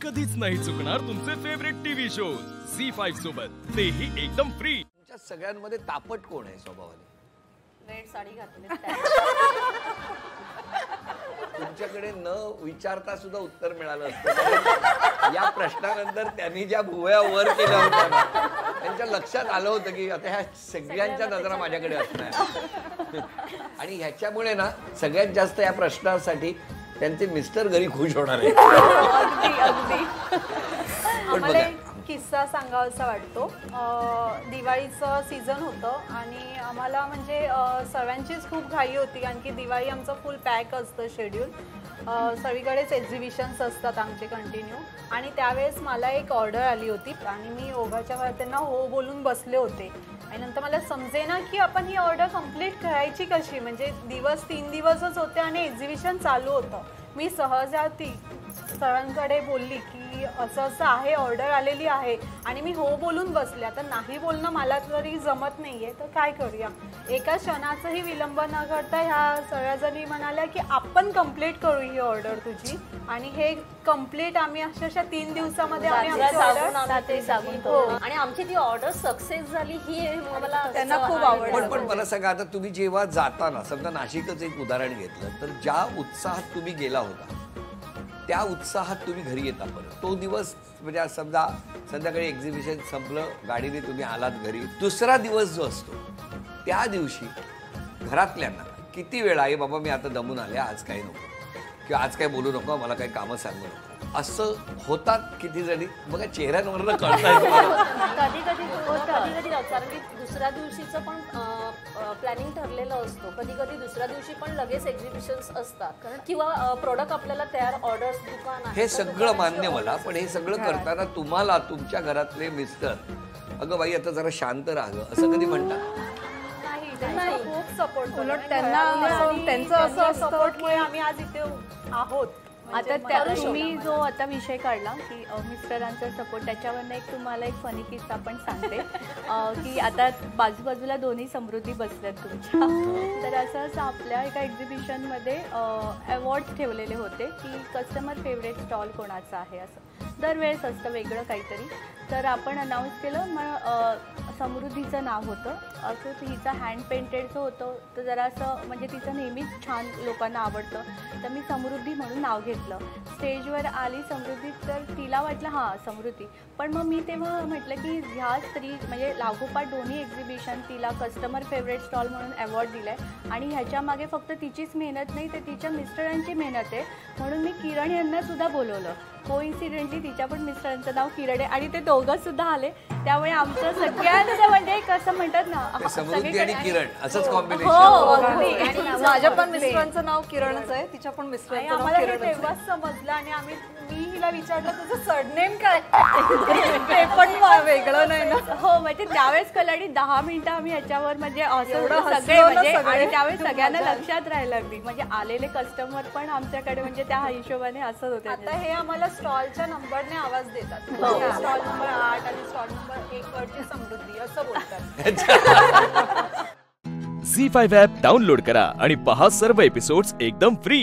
कधीच नाही चुकणार तुमचे फेवरेट टीव्ही शोज झी5 सोबत, तेही एकदम फ्री। तुमच्या सगळ्यांमध्ये तापट कोण आहे स्वभावाने? रेड साडी घातली तुमच्याकडे न विचारता सुद्धा उत्तर मिळालं असतं। या प्रश्नानंतर त्यांनी ज्या भुवया वर केल्या होत्या ना, त्यांच्या लक्षात आलं होतं की आता ह्या सगळ्यांच्या नजरा माझ्याकडे असणार आणि ह्याच्यामुळे ना सगळ्यात जास्त या प्रश्नासाठी त्यांचे मिस्टर घरी खुश होणार आहे। अगदी अगदी। आम्हाला एक किस्सा सांगावासा वाटतो। दिवाळीचं सीझन होतं आणि आम्हाला म्हणजे सर्वांचीच खूप घाई होती, कारण की दिवाळी आमचं फुल पॅक असतं शेड्यूल। सगळीकडेच एक्झिबिशन्स असतात आमचे कंटिन्यू, आणि त्यावेळेस मला एक ऑर्डर आली होती आणि मी ओघाच्या वेळेला त्यांना हो बोलून बसले होते आणि नंतर मला समजेना की आपण ही ऑर्डर कंप्लीट करायची कशी, म्हणजे 3 दिवसच होते आणि एक्झिबिशन चालू होतं। मी सहजाती सरांकडे बोलली की असं असं आहे, ऑर्डर आलेली आहे, आणि मी हो बोलून बसले। आता नाही बोलणं मला तरी जमत नाहीये, तर काय करूया। एका क्षणाचाही विलंब न करता ह्या सगळ्या जणी म्हणाल्या की आपण कंप्लीट करू ही ऑर्डर तुझी, आणि हे कंप्लीट आम्ही अक्षरशः 3 दिवसामध्ये आम्ही आणि आमची ती ऑर्डर सक्सेस झाली ही मला त्यांना खूप आवडलं। पण मला सांगा, आता तुम्ही जेव्हा जाताना, समजा नाशिकच एक उदाहरण घेतलं तर ज्या उत्साहात तुम्ही गेला होता त्या उत्साहात तुम्ही घरी येता परत तो दिवस, म्हणजे समजा संध्याकाळी एक्झिबिशन संपलं, गाडीने तुम्ही आलात घरी, दुसरा दिवस जो असतो त्या दिवशी घरातल्यांना किती वेळा आहे बाबा मी आता दमून आले, आज काही नको किंवा आज काही बोलू नको, मला काही कामं सांगू नको, असं होतात किती जणी? बघा चेहऱ्यांवरनं कळतंय कधी कधी कारण की दुसऱ्या दिवशीचं पण प्लॅनिंग ठरलेलं असतो, कधी कधी दुसऱ्या दिवशी पण लगेच एक्झिबिशन्स असतात किंवा प्रोडक्ट आपल्याला तयार ऑर्डर्स दुकान आहे, हे सगळं मान्य मला, पण हे सगळं करताना तुम्हाला तुमच्या घरातले मिस्टर अगं बाई आता जरा शांत राहा असं कधी म्हणतात? नाही, खूप सपोर्ट, उलट त्यांचं असं सपोर्टमुळे आम्ही आज इथे आहोत। आता तुम्ही जो आता विषय काढला की मिस्टरांचा सपोर्ट, त्याच्यावरनं एक तुम्हाला एक फनी किस्सा पण सांगते की आता बाजूबाजूला दोन्ही समृद्धी बसल्यात तुमच्या, तर असंच आपल्या एका एक्झिबिशनमध्ये अवॉर्ड्स ठेवलेले होते की कस्टमर फेवरेट स्टॉल कोणाचा आहे, असं दरवेळेस असतं वेगळं काहीतरी। तर आपण अनाऊन्स केलं, मग समृद्धीचं नाव होतं, असं हिचं हँड पेंटेडचं होतं, तर जरा असं म्हणजे तिचं नेहमीच छान लोकांना आवडतं, तर मी समृद्धी म्हणून नाव घेतलं। स्टेजवर आली समृद्धी, तर तिला वाटलं हां समृद्धी, पण मग मी तेव्हा म्हटलं की ह्या स्त्री म्हणजे लागोपाठ दोन्ही एक्झिबिशन तिला कस्टमर फेवरेट स्टॉल म्हणून अवॉर्ड दिला आहे, आणि ह्याच्यामागे फक्त तिचीच मेहनत नाही, तर तिच्या मिस्टरांची मेहनत आहे, म्हणून मी किरण यांनासुद्धा बोलवलं। कोइन्सिडेंटली तिच्या पण मिस्टरांचं नाव किरण आहे आणि ते दोघं सुद्धा आले, त्यामुळे आमचं सगळ्यांचं म्हणजे कसं म्हणतात ना, समृद्धी आणि किरण असंच कॉम्बिनेशन। हो, माझ्या पण मिस्टरांचं नाव किरणच आहे, तिच्या पण मिस्टरांचं नाव किरण आहे। तेव्हाच समजलं, आणि मी हिला विचारलं तुझं सरनेम काय, ते पण वेगळं नाही ना। हो, म्हणजे त्यावेळेस कलाडी 10 मिनिटं आम्ही याच्यावर म्हणजे असं सगळे म्हणजे, आणि त्यावेळेस सगळ्यांना लक्षात राहायला लागली, म्हणजे आलेले कस्टमर पण आमच्याकडे म्हणजे त्या हिशोबाने असत होते। आता हे आम्हाला स्टॉलच्या नंबरने आवाज देतात, स्टॉल नंबर 8 आणि स्टॉल नंबर 1 वरची समृद्धी असं बोलतात। झी5 ॲप डाउनलोड करा आणि पहा सर्व एपिसोड्स एकदम फ्री।